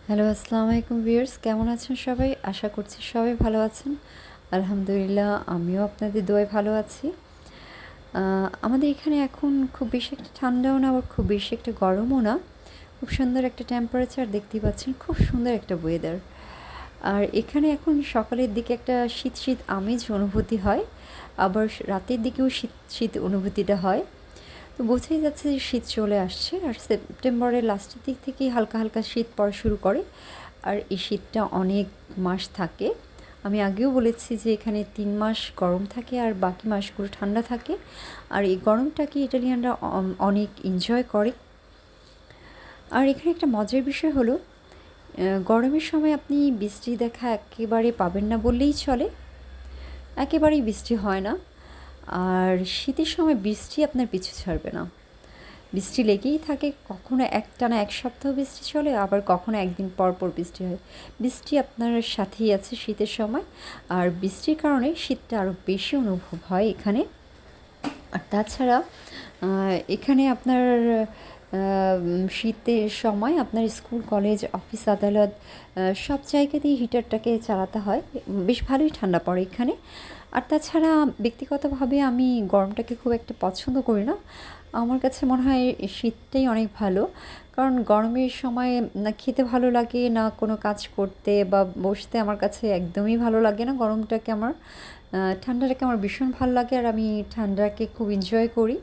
Hello, আসসালামু আলাইকুম viewers, কেমন আছেন সবাই? আশা করছি সবাই ভালো আছেন। আলহামদুলিল্লাহ, আমিও আপনাদের দোয়ায় ভালো আছি। আমাদের এখানে এখন খুব বেশি একটা ঠান্ডাও না, আবার খুব বেশি একটা গরমও না। খুব সুন্দর একটা টেম্পারেচার দেখতেই পাচ্ছেন, খুব সুন্দর একটা ওয়েদার। আর এখানে এখন সকালের দিকে একটা শীত শীত আমেজ অনুভূতি হয়, আবার রাতের দিকেও শীত শীত অনুভূতিটা হয়। তো বোঝাই যাচ্ছে যে শীত চলে আসছে, আর সেপ্টেম্বরের লাস্টের দিক থেকেই হালকা হালকা শীত পড়া শুরু করে। আর এই শীতটা অনেক মাস থাকে। আমি আগেও বলেছি যে এখানে 3 মাস গরম থাকে আর বাকি মাসগুলো ঠান্ডা থাকে। আর এই গরমটাকে ইটালিয়ানরা অনেক এনজয় করে। আর এখানে একটা মজার বিষয় হলো, গরমের সময় আপনি বৃষ্টি দেখা একেবারে পাবেন না বললেই চলে। একেবারেই বৃষ্টি হয় না। আর শীতের সময় বৃষ্টি আপনার পিছু ছাড়বে না। বৃষ্টি লেগেই থাকে, কখনো একটানা 1 সপ্তাহ বৃষ্টি চলে, আবার কখনো একদিন পর পর বৃষ্টি হয়। বৃষ্টি আপনার সাথেই আছে শীতের সময়। আর বৃষ্টির কারণে শীতটা আরও বেশি অনুভব হয় এখানে। আর তাছাড়া এখানে আপনার শীতের সময় আপনার স্কুল, কলেজ, অফিস, আদালত সব জায়গাতেই হিটারটাকে চালাতে হয়। বেশ ভালোই ঠান্ডা পড়ে এখানে। আর তাছাড়া ব্যক্তিগতভাবে আমি গরমটাকে খুব একটা পছন্দ করি না। আমার কাছে মনে হয় শীতটাই অনেক ভালো। কারণ গরমের সময় না খেতে ভালো লাগে, না কোনো কাজ করতে বা বসতে আমার কাছে একদমই ভালো লাগে না। ঠান্ডাটাকে আমার ভীষণ ভালো লাগে, আর আমি ঠান্ডাকে খুব এনজয় করি।